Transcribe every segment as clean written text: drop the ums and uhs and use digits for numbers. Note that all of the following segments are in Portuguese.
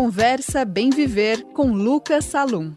Conversa Bem Viver com Lucas Salum.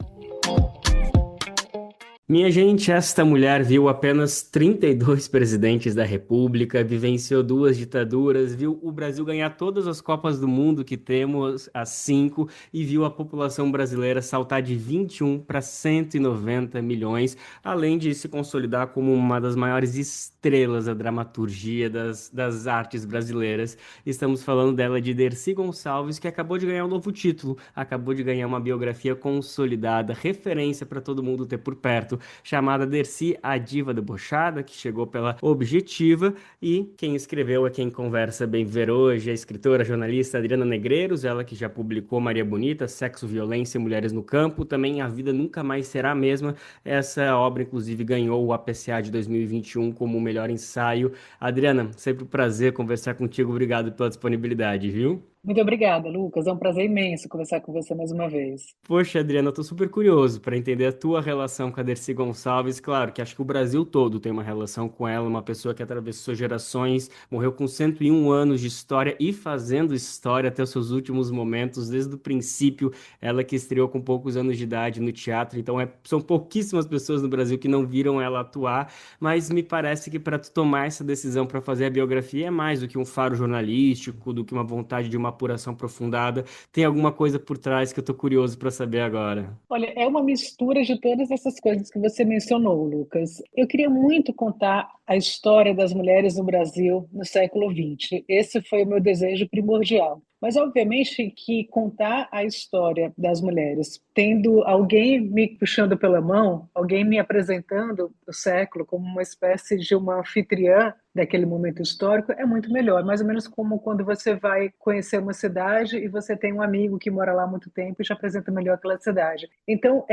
Minha gente, esta mulher viu apenas 32 presidentes da República, vivenciou 2 ditaduras, viu o Brasil ganhar todas as Copas do Mundo que temos, as 5, e viu a população brasileira saltar de 21 para 190 milhões, além de se consolidar como uma das maiores estrelas da dramaturgia das artes brasileiras. Estamos falando dela, de Dercy Gonçalves, que acabou de ganhar um novo título, acabou de ganhar uma biografia consolidada, referência para todo mundo ter por perto, chamada Dercy, a Diva Debochada, que chegou pela Objetiva, e quem escreveu é quem conversa bem ver hoje, a escritora, jornalista Adriana Negreiros, ela que já publicou Maria Bonita, Sexo, Violência e Mulheres no Campo, também A Vida Nunca Mais Será a Mesma. Essa obra, inclusive, ganhou o APCA de 2021 como o melhor ensaio. Adriana, sempre um prazer conversar contigo, obrigado pela disponibilidade, viu? Muito obrigada, Lucas. É um prazer imenso conversar com você mais uma vez. Poxa, Adriana, eu tô super curioso para entender a tua relação com a Dercy Gonçalves. Claro que acho que o Brasil todo tem uma relação com ela, uma pessoa que atravessou gerações, morreu com 101 anos de história e fazendo história até os seus últimos momentos, desde o princípio. Ela que estreou com poucos anos de idade no teatro, então são pouquíssimas pessoas no Brasil que não viram ela atuar, mas me parece que para tu tomar essa decisão para fazer a biografia é mais do que um faro jornalístico, do que uma vontade de uma apuração aprofundada. Tem alguma coisa por trás que eu tô curioso para saber agora. Olha, é uma mistura de todas essas coisas que você mencionou, Lucas. Eu queria muito contar a história das mulheres no Brasil no século XX. Esse foi o meu desejo primordial. Mas, obviamente, que contar a história das mulheres, tendo alguém me puxando pela mão, alguém me apresentando o século como uma espécie de uma anfitriã daquele momento histórico, é muito melhor. Mais ou menos como quando você vai conhecer uma cidade e você tem um amigo que mora lá há muito tempo e te apresenta melhor aquela cidade. Então,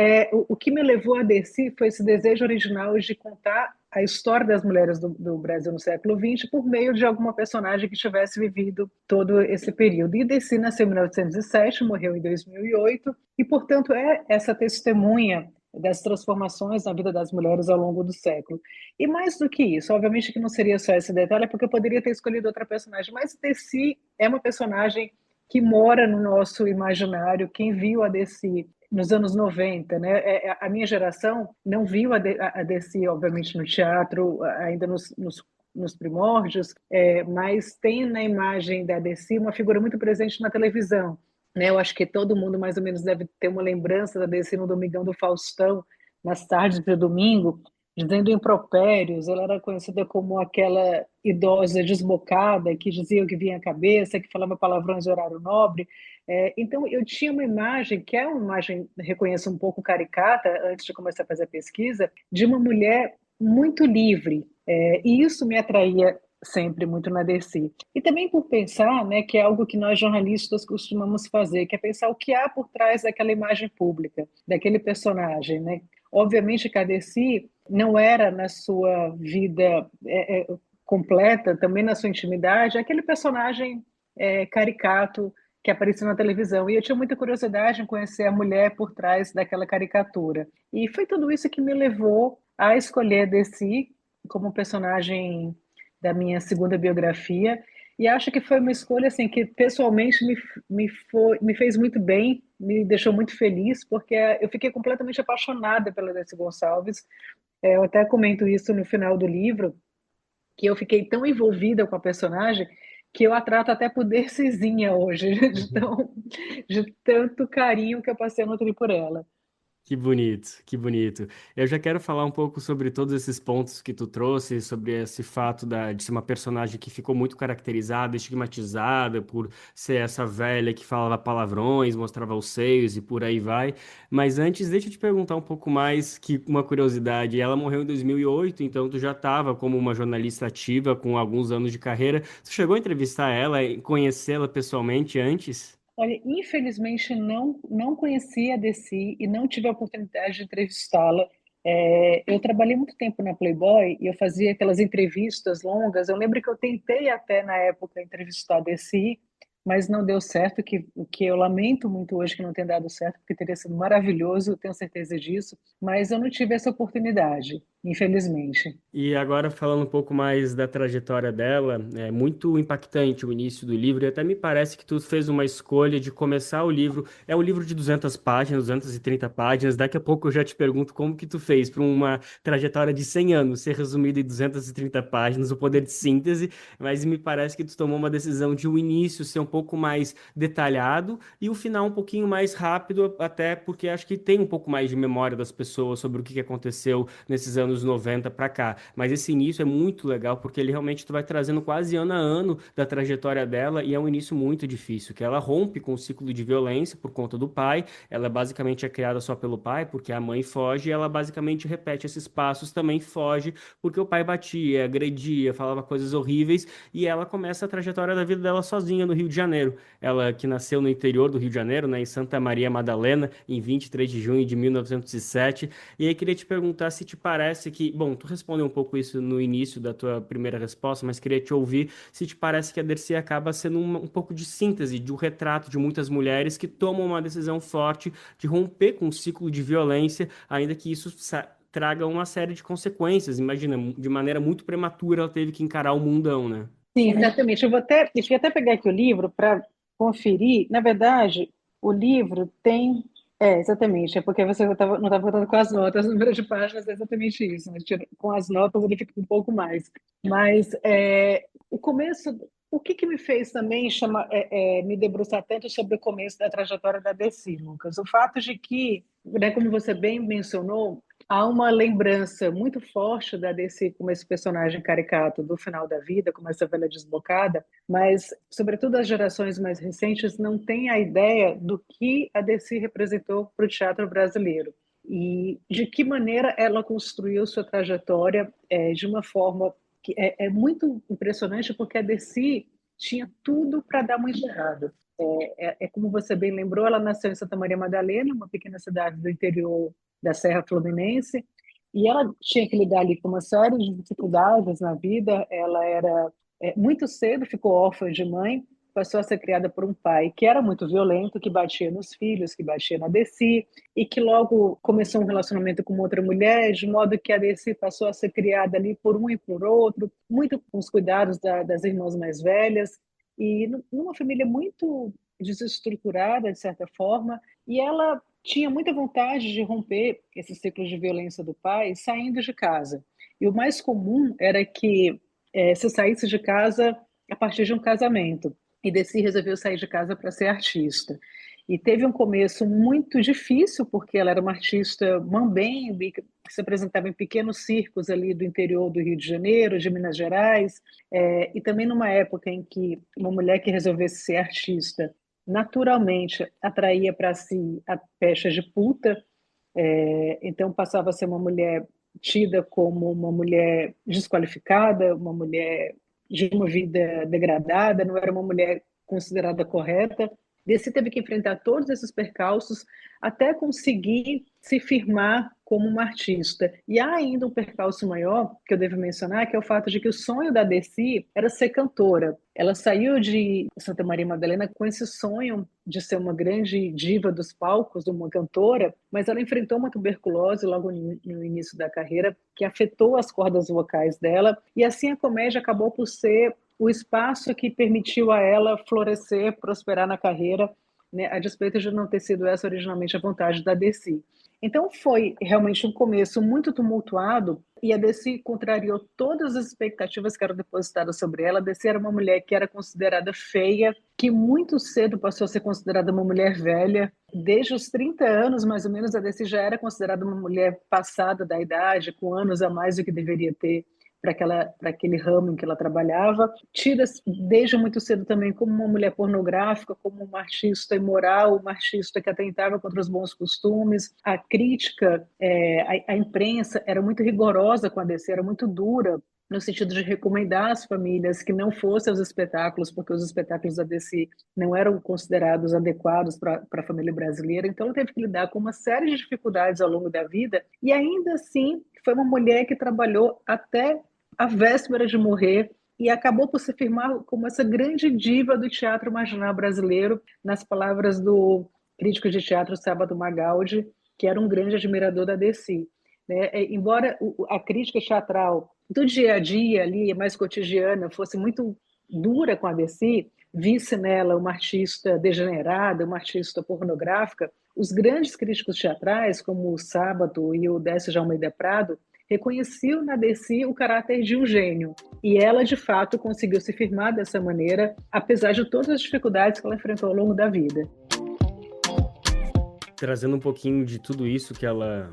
o que me levou a Dercy foi esse desejo original de contar a história das mulheres do Brasil no século XX por meio de alguma personagem que tivesse vivido todo esse período. E Dercy nasceu em 1907, morreu em 2008, e, portanto, é essa testemunha das transformações na vida das mulheres ao longo do século. E mais do que isso, obviamente que não seria só esse detalhe, porque eu poderia ter escolhido outra personagem, mas Dercy é uma personagem que mora no nosso imaginário. Quem viu a Dercy nos anos 90, né? A minha geração não viu a Dercy, obviamente, no teatro, ainda nos primórdios, mas tem na imagem da Dercy uma figura muito presente na televisão. Né? Eu acho que todo mundo mais ou menos deve ter uma lembrança da Dercy no Domingão do Faustão, nas tardes de domingo, dizendo impropérios. Ela era conhecida como aquela idosa desbocada que dizia o que vinha à cabeça, que falava palavrões de horário nobre. Então, eu tinha uma imagem, que é uma imagem, reconheço, um pouco caricata, antes de começar a fazer a pesquisa, de uma mulher muito livre. E isso me atraía sempre muito na Dercy. E também por pensar, né, que é algo que nós jornalistas costumamos fazer, que é pensar o que há por trás daquela imagem pública, daquele personagem, né? Obviamente que a Dercy não era na sua vida completa, também na sua intimidade, aquele personagem caricato que aparecia na televisão. E eu tinha muita curiosidade em conhecer a mulher por trás daquela caricatura. E foi tudo isso que me levou a escolher a Dercy como personagem da minha segunda biografia. E acho que foi uma escolha assim que pessoalmente me fez muito bem, me deixou muito feliz, porque eu fiquei completamente apaixonada pela Dercy Gonçalves. Eu até comento isso no final do livro, que eu fiquei tão envolvida com a personagem que eu a trato até por Dercyzinha hoje, de tanto carinho que eu passei a nutrir por ela. Que bonito, que bonito. Eu já quero falar um pouco sobre todos esses pontos que tu trouxe, sobre esse fato de ser uma personagem que ficou muito caracterizada, estigmatizada por ser essa velha que falava palavrões, mostrava os seios e por aí vai. Mas antes, deixa eu te perguntar um pouco mais, que uma curiosidade. Ela morreu em 2008, então tu já estava como uma jornalista ativa, com alguns anos de carreira. Tu chegou a entrevistar ela e conhecê-la pessoalmente antes? Olha, infelizmente não conhecia a Dercy e não tive a oportunidade de entrevistá-la. Eu trabalhei muito tempo na Playboy e eu fazia aquelas entrevistas longas. Eu lembro que eu tentei até na época entrevistar a Dercy, mas não deu certo, o que eu lamento muito hoje que não tenha dado certo, porque teria sido maravilhoso, eu tenho certeza disso, mas eu não tive essa oportunidade. infelizmente. E agora falando um pouco mais da trajetória dela, é muito impactante o início do livro, e até me parece que tu fez uma escolha de começar o livro, é um livro de 200 páginas, 230 páginas, daqui a pouco eu já te pergunto como que tu fez para uma trajetória de 100 anos ser resumida em 230 páginas, o poder de síntese, mas me parece que tu tomou uma decisão de o início ser um pouco mais detalhado e o final um pouquinho mais rápido, até porque acho que tem um pouco mais de memória das pessoas sobre o que aconteceu nesses anos 90 para cá. Mas esse início é muito legal porque ele realmente tu vai trazendo quase ano a ano da trajetória dela e é um início muito difícil, que ela rompe com o ciclo de violência por conta do pai, ela basicamente é criada só pelo pai porque a mãe foge e ela basicamente repete esses passos, também foge porque o pai batia, agredia, falava coisas horríveis e ela começa a trajetória da vida dela sozinha no Rio de Janeiro. Ela que nasceu no interior do Rio de Janeiro, né, em Santa Maria Madalena, em 23 de junho de 1907. E aí queria te perguntar se te parece que, bom, tu respondeu um pouco isso no início da tua primeira resposta, mas queria te ouvir se te parece que a Dercy acaba sendo um pouco de síntese, de um retrato de muitas mulheres que tomam uma decisão forte de romper com um ciclo de violência, ainda que isso traga uma série de consequências. Imagina, de maneira muito prematura ela teve que encarar o mundão, né? Sim, exatamente. Deixa eu até pegar aqui o livro para conferir. Na verdade, o livro tem. É, exatamente. É porque você não estava contando com as notas, o número de páginas é exatamente isso, né? Com as notas ele fica um pouco mais. Mas o começo. O que me fez também me debruçar tanto sobre o começo da trajetória da Dessi, Lucas? O fato de que, né, como você bem mencionou, há uma lembrança muito forte da Dessi como esse personagem caricato do final da vida, como essa velha desbocada, mas, sobretudo, as gerações mais recentes não têm a ideia do que a Dessi representou para o teatro brasileiro e de que maneira ela construiu sua trajetória de uma forma que é muito impressionante, porque a Dessi tinha tudo para dar muito errado. Como você bem lembrou, ela nasceu em Santa Maria Madalena, uma pequena cidade do interior da Serra Fluminense, e ela tinha que lidar ali com uma série de dificuldades na vida. Ela era muito cedo ficou órfã de mãe, passou a ser criada por um pai que era muito violento, que batia nos filhos, que batia na Dessi, e que logo começou um relacionamento com outra mulher, de modo que a Dessi passou a ser criada ali por um e por outro, muito com os cuidados das irmãs mais velhas, e numa família muito desestruturada, de certa forma, e ela tinha muita vontade de romper esse ciclo de violência do pai saindo de casa. E o mais comum era que se saísse de casa a partir de um casamento. E Desi resolveu sair de casa para ser artista. E teve um começo muito difícil, porque ela era uma artista mambembe, que se apresentava em pequenos circos ali do interior do Rio de Janeiro, de Minas Gerais, e também numa época em que uma mulher que resolvesse ser artista naturalmente atraía para si a pecha de puta, então passava a ser uma mulher tida como uma mulher desqualificada, uma mulher de uma vida degradada, não era uma mulher considerada correta. Desi teve que enfrentar todos esses percalços até conseguir se firmar como uma artista. E há ainda um percalço maior que eu devo mencionar, que é o fato de que o sonho da Desi era ser cantora. Ela saiu de Santa Maria Madalena com esse sonho de ser uma grande diva dos palcos, uma cantora, mas ela enfrentou uma tuberculose logo no início da carreira, que afetou as cordas vocais dela, e assim a comédia acabou por ser o espaço que permitiu a ela florescer, prosperar na carreira, né, a despeito de não ter sido essa originalmente a vontade da Desi. Então foi realmente um começo muito tumultuado e a Desi contrariou todas as expectativas que eram depositadas sobre ela. A Desi era uma mulher que era considerada feia, que muito cedo passou a ser considerada uma mulher velha. Desde os 30 anos, mais ou menos, a Desi já era considerada uma mulher passada da idade, com anos a mais do que deveria ter para aquele ramo em que ela trabalhava, tida desde muito cedo também como uma mulher pornográfica, como uma artista imoral, uma artista que atentava contra os bons costumes. A crítica, a imprensa era muito rigorosa com a DC, era muito dura, no sentido de recomendar às famílias que não fossem aos espetáculos, porque os espetáculos da DC não eram considerados adequados para a família brasileira. Então, ela teve que lidar com uma série de dificuldades ao longo da vida, e ainda assim foi uma mulher que trabalhou até a véspera de morrer e acabou por se firmar como essa grande diva do teatro marginal brasileiro, nas palavras do crítico de teatro Sábado Magaldi, que era um grande admirador da Dessi. né? Embora a crítica teatral do dia a dia ali, mais cotidiana, fosse muito dura com a Dercy, visse nela uma artista degenerada, uma artista pornográfica, os grandes críticos teatrais, como o Sábato e o Décio de Almeida Prado, reconheciam na Dercy o caráter de um gênio. E ela, de fato, conseguiu se firmar dessa maneira, apesar de todas as dificuldades que ela enfrentou ao longo da vida. Trazendo um pouquinho de tudo isso que ela...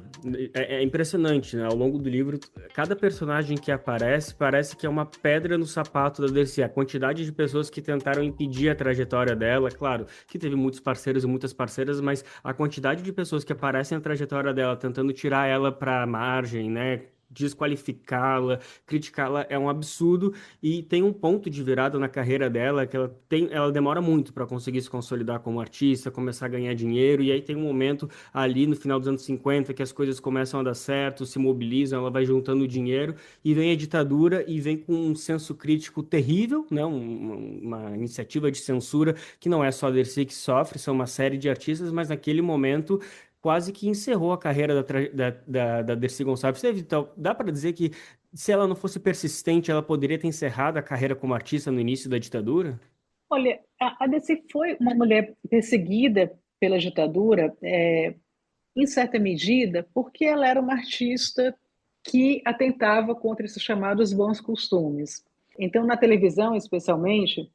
É impressionante, né? Ao longo do livro, cada personagem que aparece parece que é uma pedra no sapato da Dercy. A quantidade de pessoas que tentaram impedir a trajetória dela, claro, que teve muitos parceiros e muitas parceiras, mas a quantidade de pessoas que aparecem na trajetória dela, tentando tirar ela para a margem, né? Desqualificá-la, criticá-la é um absurdo e tem um ponto de virada na carreira dela que ela demora muito para conseguir se consolidar como artista, começar a ganhar dinheiro e aí tem um momento ali no final dos anos 50 que as coisas começam a dar certo, se mobilizam, ela vai juntando dinheiro e vem a ditadura e vem com um senso crítico terrível, né? Uma iniciativa de censura que não é só a Dercy que sofre, são uma série de artistas, mas naquele momento quase que encerrou a carreira da Dercy Gonçalves. Então, dá para dizer que se ela não fosse persistente, ela poderia ter encerrado a carreira como artista no início da ditadura? Olha, a Dercy foi uma mulher perseguida pela ditadura, em certa medida, porque ela era uma artista que atentava contra esses chamados bons costumes. Então, na televisão, especialmente,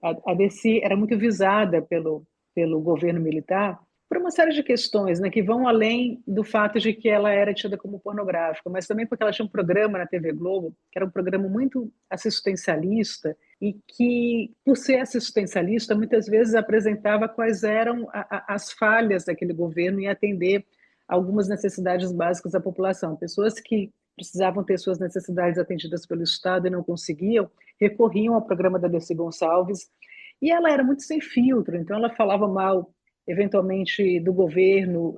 a Dercy era muito visada pelo governo militar por uma série de questões, né, que vão além do fato de que ela era tida como pornográfica, mas também porque ela tinha um programa na TV Globo, que era um programa muito assistencialista, e que, por ser assistencialista, muitas vezes apresentava quais eram as falhas daquele governo em atender algumas necessidades básicas da população. Pessoas que precisavam ter suas necessidades atendidas pelo Estado e não conseguiam, recorriam ao programa da Dercy Gonçalves, e ela era muito sem filtro, então ela falava mal, eventualmente, do governo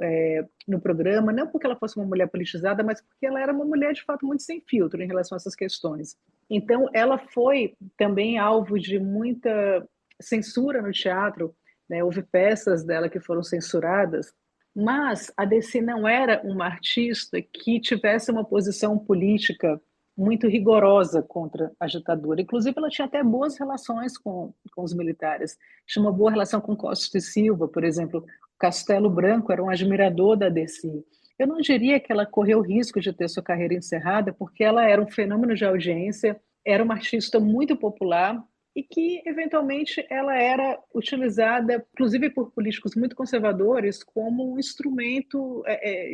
no programa, não porque ela fosse uma mulher politizada, mas porque ela era uma mulher, de fato, muito sem filtro em relação a essas questões. Então, ela foi também alvo de muita censura no teatro, né? Houve peças dela que foram censuradas, mas a Dercy não era uma artista que tivesse uma posição política muito rigorosa contra a ditadura. Inclusive, ela tinha até boas relações com os militares. Tinha uma boa relação com Costa e Silva, por exemplo. Castelo Branco era um admirador da Dercy. Eu não diria que ela correu o risco de ter sua carreira encerrada, porque ela era um fenômeno de audiência, era uma artista muito popular e que, eventualmente, ela era utilizada, inclusive por políticos muito conservadores, como um instrumento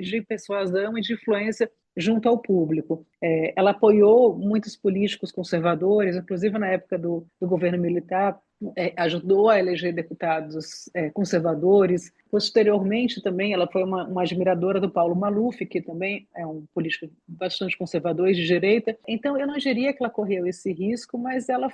de persuasão e de influência junto ao público. Ela apoiou muitos políticos conservadores, inclusive na época do governo militar, ajudou a eleger deputados conservadores. Posteriormente, também, ela foi uma admiradora do Paulo Maluf, que também é um político bastante conservador e de direita. Então, eu não diria que ela correu esse risco, mas ela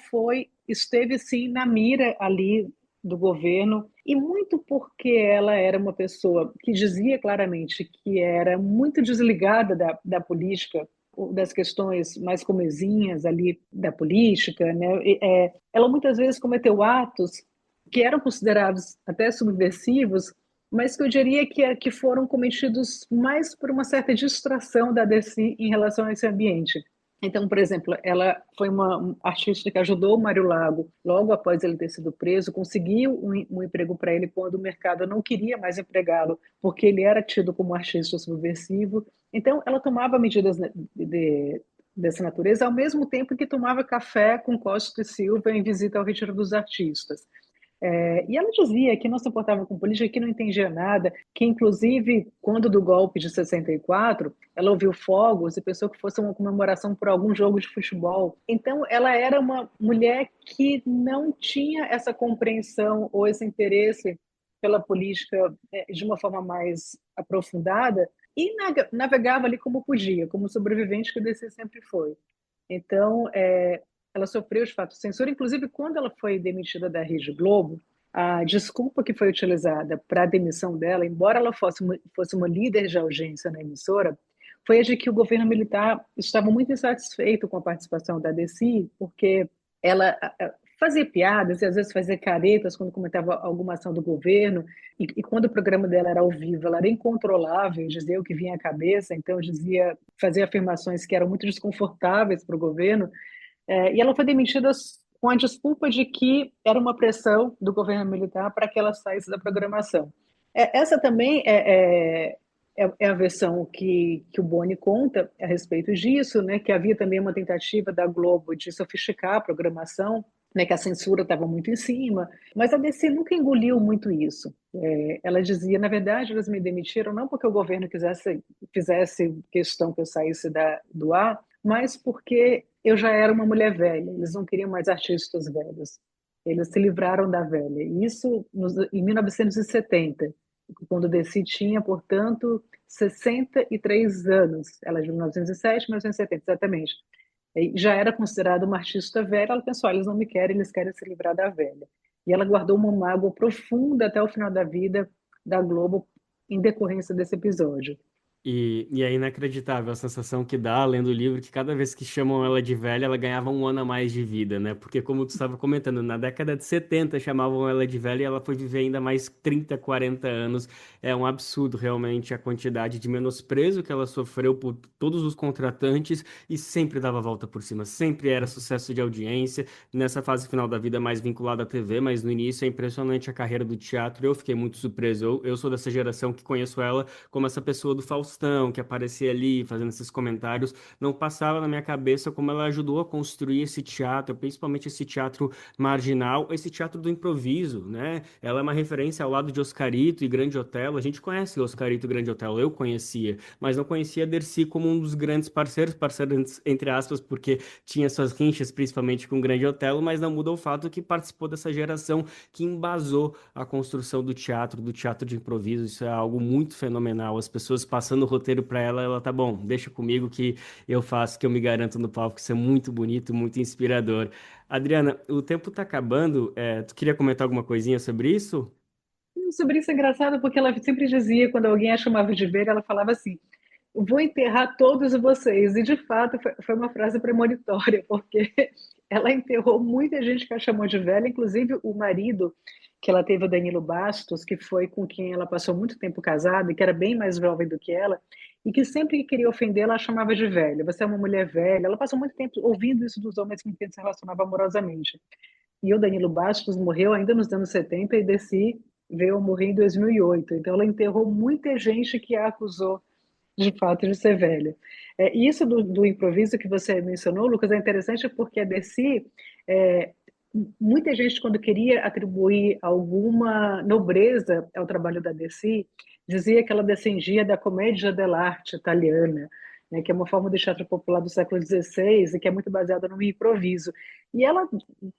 esteve, sim, na mira ali do governo, e muito porque ela era uma pessoa que dizia claramente que era muito desligada da política, das questões mais comezinhas ali da política, né? Ela muitas vezes cometeu atos que eram considerados até subversivos, mas que eu diria que foram cometidos mais por uma certa distração da Dercy em relação a esse ambiente. Então, por exemplo, ela foi uma artista que ajudou o Mário Lago logo após ele ter sido preso, conseguiu um emprego para ele quando o mercado não queria mais empregá-lo, porque ele era tido como artista subversivo. Então, ela tomava medidas dessa natureza, ao mesmo tempo que tomava café com Costa e Silva em visita ao Retiro dos Artistas. E ela dizia que não se importava com política, que não entendia nada, que inclusive, quando do golpe de 64, ela ouviu fogos e pensou que fosse uma comemoração por algum jogo de futebol. Então, ela era uma mulher que não tinha essa compreensão ou esse interesse pela política de uma forma mais aprofundada e navegava ali como podia, como sobrevivente que Dercy sempre foi. Então, ela sofreu, de fato, censura. Inclusive, quando ela foi demitida da Rede Globo, a desculpa que foi utilizada para a demissão dela, embora ela fosse uma líder de audiência na emissora, foi a de que o governo militar estava muito insatisfeito com a participação da Dercy, porque ela fazia piadas e às vezes fazia caretas quando comentava alguma ação do governo, e quando o programa dela era ao vivo, ela era incontrolável, dizia o que vinha à cabeça, então dizia, fazia afirmações que eram muito desconfortáveis para o governo, e ela foi demitida com a desculpa de que era uma pressão do governo militar para que ela saísse da programação. Essa também é a versão que o Boni conta a respeito disso, né, que havia também uma tentativa da Globo de sofisticar a programação, né, que a censura estava muito em cima, mas a DC nunca engoliu muito isso. Ela dizia, na verdade, eles me demitiram não porque o governo fizesse questão que eu saísse do ar, mas porque eu já era uma mulher velha, eles não queriam mais artistas velhos. Eles se livraram da velha. Isso em 1970, quando DC tinha, portanto, 63 anos. Ela é de 1907, 1970, exatamente. E já era considerada uma artista velha. Ela pensou: eles não me querem, eles querem se livrar da velha. E ela guardou uma mágoa profunda até o final da vida da Globo em decorrência desse episódio. E é inacreditável a sensação que dá, lendo o livro, que cada vez que chamam ela de velha, ela ganhava um ano a mais de vida, né? Porque, como tu estava comentando, na década de 70 chamavam ela de velha e ela foi viver ainda mais 30, 40 anos. É um absurdo, realmente, a quantidade de menosprezo que ela sofreu por todos os contratantes e sempre dava a volta por cima, sempre era sucesso de audiência. Nessa fase final da vida, mais vinculada à TV, mas no início é impressionante a carreira do teatro. Eu fiquei muito surpreso. Eu sou dessa geração que conheço ela como essa pessoa do Faustão, que aparecia ali fazendo esses comentários, não passava na minha cabeça como ela ajudou a construir esse teatro, principalmente esse teatro marginal, esse teatro do improviso, né? Ela é uma referência ao lado de Oscarito e Grande Otelo. A gente conhece Oscarito e Grande Otelo, eu conhecia, mas não conhecia a Dercy como um dos grandes parceiros, parceiros entre aspas, porque tinha suas rinchas, principalmente com o Grande Otelo, mas não muda o fato que participou dessa geração que embasou a construção do teatro de improviso. Isso é algo muito fenomenal. As pessoas passando o roteiro para ela, ela tá bom, deixa comigo que eu faço, que eu me garanto no palco. Isso é muito bonito, muito inspirador. Adriana, o tempo tá acabando. Tu queria comentar alguma coisinha sobre isso? Sobre isso é engraçado porque ela sempre dizia, quando alguém a chamava de velha, ela falava assim: vou enterrar todos vocês. E de fato foi uma frase premonitória, porque ela enterrou muita gente que a chamou de velha, inclusive o marido que ela teve, o Danilo Bastos, que foi com quem ela passou muito tempo casada, e que era bem mais jovem do que ela, e que sempre que queria ofender, ela a chamava de velha. Você é uma mulher velha. Ela passou muito tempo ouvindo isso dos homens com quem se relacionava amorosamente. E o Danilo Bastos morreu ainda nos anos 70 e Desi veio a morrer em 2008. Então ela enterrou muita gente que a acusou de fato de ser velha. E isso do improviso que você mencionou, Lucas, é interessante porque a Desi, é, muita gente quando queria atribuir alguma nobreza ao trabalho da Desi, dizia que ela descendia da commedia dell'arte italiana, né, que é uma forma de teatro popular do século XVI e que é muito baseada no improviso. E ela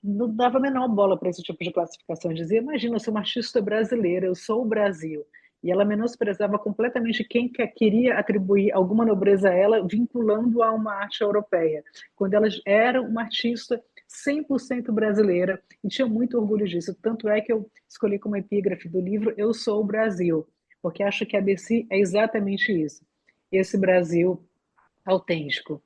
não dava a menor bola para esse tipo de classificação. Dizia: imagina, eu sou uma artista brasileira, eu sou o Brasil. E ela menosprezava completamente quem queria atribuir alguma nobreza a ela, vinculando a uma arte europeia, quando ela era uma artista 100% brasileira e tinha muito orgulho disso. Tanto é que eu escolhi como epígrafe do livro Eu Sou o Brasil, porque acho que a Desi é exatamente isso, esse Brasil autêntico.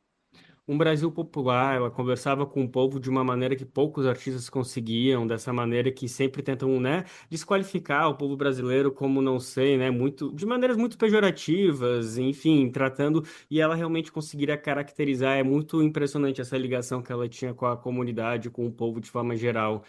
Um Brasil popular, ela conversava com o povo de uma maneira que poucos artistas conseguiam, dessa maneira que sempre tentam, né, desqualificar o povo brasileiro como, não sei, né, muito, de maneiras muito pejorativas, enfim, tratando, e ela realmente conseguiria caracterizar. É muito impressionante essa ligação que ela tinha com a comunidade, com o povo de forma geral.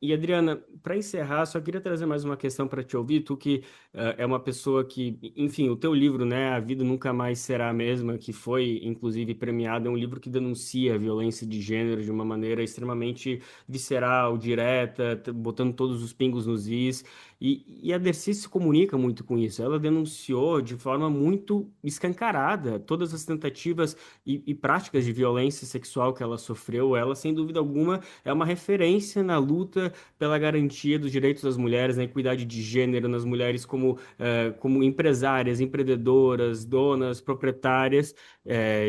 E Adriana, para encerrar, só queria trazer mais uma questão para te ouvir. Tu que é uma pessoa que, enfim, o teu livro, né, A Vida Nunca Mais Será a Mesma, que foi inclusive premiado, é um livro que denuncia a violência de gênero de uma maneira extremamente visceral, direta, botando todos os pingos nos is. E a Dercy se comunica muito com isso. Ela denunciou de forma muito escancarada todas as tentativas e práticas de violência sexual que ela sofreu. Ela, sem dúvida alguma, é uma referência na luta pela garantia dos direitos das mulheres, na equidade de gênero, nas mulheres como empresárias, empreendedoras, donas, proprietárias,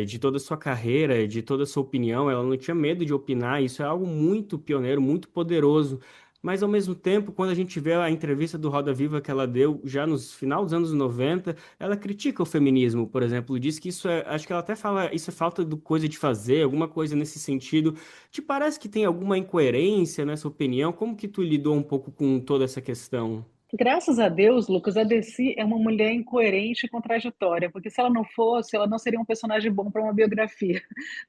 de toda a sua carreira, de toda a sua opinião. Ela não tinha medo de opinar. Isso é algo muito pioneiro, muito poderoso. mas ao mesmo tempo, quando a gente vê a entrevista do Roda Viva que ela deu já no final dos anos 90, ela critica o feminismo, por exemplo, diz que isso acho que ela até fala, isso é falta de coisa de fazer, alguma coisa nesse sentido. Te parece que tem alguma incoerência nessa opinião? Como que tu lidou um pouco com toda essa questão? Graças a Deus, Lucas, a Desi é uma mulher incoerente e contraditória, porque se ela não fosse, ela não seria um personagem bom para uma biografia.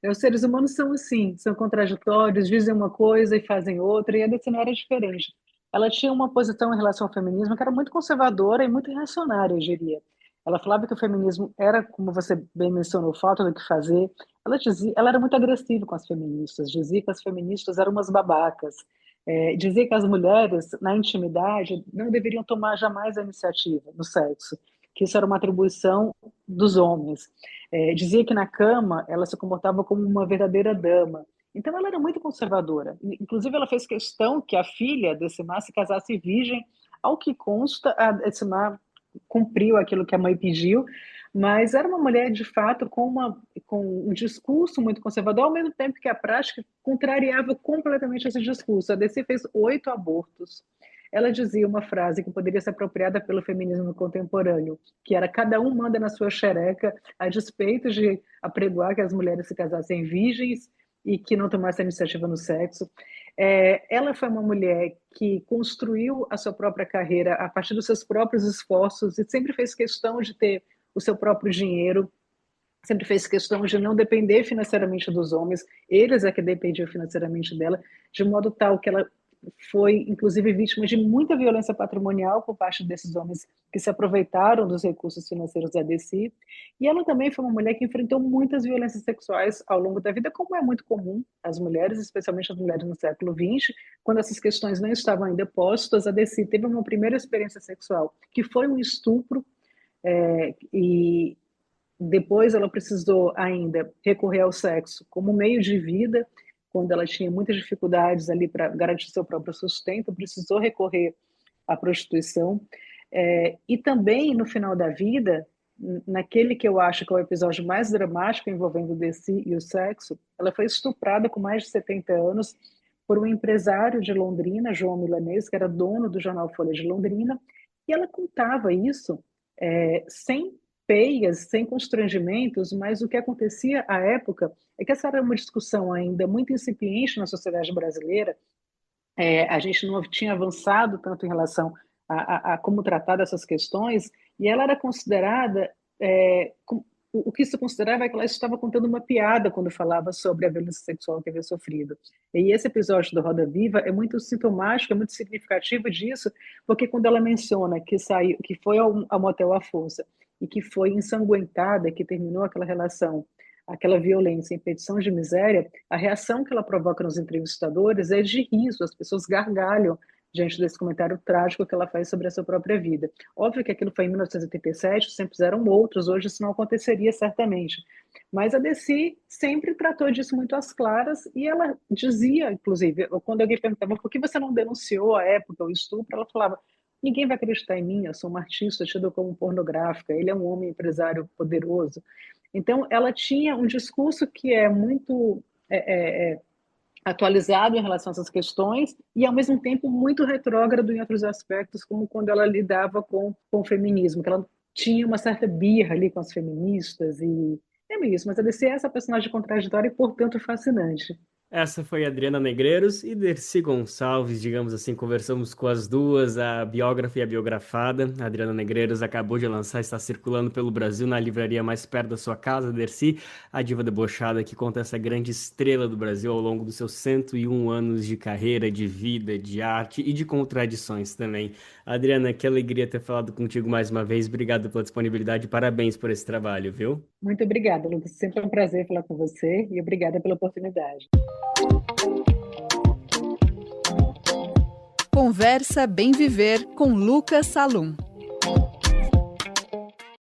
Os seres humanos são assim, são contraditórios, dizem uma coisa e fazem outra, e a Desi não era diferente. Ela tinha uma posição em relação ao feminismo que era muito conservadora e muito reacionária, eu diria. Ela falava que o feminismo era, como você bem mencionou, falta do que fazer. Ela era muito agressiva com as feministas, dizia que as feministas eram umas babacas, dizer que as mulheres, na intimidade, não deveriam tomar jamais a iniciativa no sexo, que isso era uma atribuição dos homens. Dizia que na cama ela se comportava como uma verdadeira dama. Então ela era muito conservadora. Inclusive ela fez questão que a filha Decimar se casasse virgem, ao que consta, a Decimar cumpriu aquilo que a mãe pediu, mas era uma mulher, de fato, com um discurso muito conservador, ao mesmo tempo que a prática contrariava completamente esse discurso. A Desi fez 8 abortos. Ela dizia uma frase que poderia ser apropriada pelo feminismo contemporâneo, que era: cada um manda na sua xereca, a despeito de apregoar que as mulheres se casassem virgens e que não tomassem iniciativa no sexo. Ela foi uma mulher que construiu a sua própria carreira a partir dos seus próprios esforços e sempre fez questão de ter o seu próprio dinheiro, sempre fez questão de não depender financeiramente dos homens, eles é que dependiam financeiramente dela, de modo tal que ela foi, inclusive, vítima de muita violência patrimonial por parte desses homens que se aproveitaram dos recursos financeiros da Desi. E ela também foi uma mulher que enfrentou muitas violências sexuais ao longo da vida, como é muito comum às mulheres, especialmente as mulheres no século XX, quando essas questões não estavam ainda postas. A Desi teve uma primeira experiência sexual, que foi um estupro, e depois ela precisou ainda recorrer ao sexo como meio de vida, quando ela tinha muitas dificuldades ali para garantir seu próprio sustento, precisou recorrer à prostituição. E também, no final da vida, naquele que eu acho que é o episódio mais dramático envolvendo Desi e o sexo, ela foi estuprada com mais de 70 anos por um empresário de Londrina, João Milanês, que era dono do jornal Folha de Londrina, e ela contava isso sem peias, sem constrangimentos, mas o que acontecia à época é que essa era uma discussão ainda muito incipiente na sociedade brasileira. A gente não tinha avançado tanto em relação a como tratar dessas questões, e ela era considerada, o que se considerava é que ela estava contando uma piada quando falava sobre a violência sexual que havia sofrido. E esse episódio do Roda Viva é muito sintomático, é muito significativo disso, porque quando ela menciona que saiu, que foi ao motel à força e que foi ensanguentada, que terminou aquela relação, aquela violência em petição de miséria, a reação que ela provoca nos entrevistadores é de riso, as pessoas gargalham diante desse comentário trágico que ela faz sobre a sua própria vida. Óbvio que aquilo foi em 1987, sempre fizeram outros, hoje isso não aconteceria certamente. Mas a Desi sempre tratou disso muito às claras, e ela dizia, inclusive, quando alguém perguntava por que você não denunciou à época o estupro, ela falava: ninguém vai acreditar em mim, eu sou uma artista tida como pornográfica, ele é um homem empresário poderoso. Então, ela tinha um discurso que é muito atualizado em relação a essas questões e, ao mesmo tempo, muito retrógrado em outros aspectos, como quando ela lidava com o feminismo, que ela tinha uma certa birra ali com as feministas, e é isso, mas a DC é essa personagem contraditória e, portanto, fascinante. Essa foi a Adriana Negreiros e Dercy Gonçalves, digamos assim, conversamos com as duas, a biógrafa e a biografada. A Adriana Negreiros acabou de lançar, está circulando pelo Brasil na livraria mais perto da sua casa. Dercy, a diva debochada que conta essa grande estrela do Brasil ao longo dos seus 101 anos de carreira, de vida, de arte e de contradições também. Adriana, que alegria ter falado contigo mais uma vez. Obrigado pela disponibilidade e parabéns por esse trabalho, viu? Muito obrigada, Lucas. Sempre é um prazer falar com você e obrigada pela oportunidade. Conversa Bem Viver com Lucas Salum.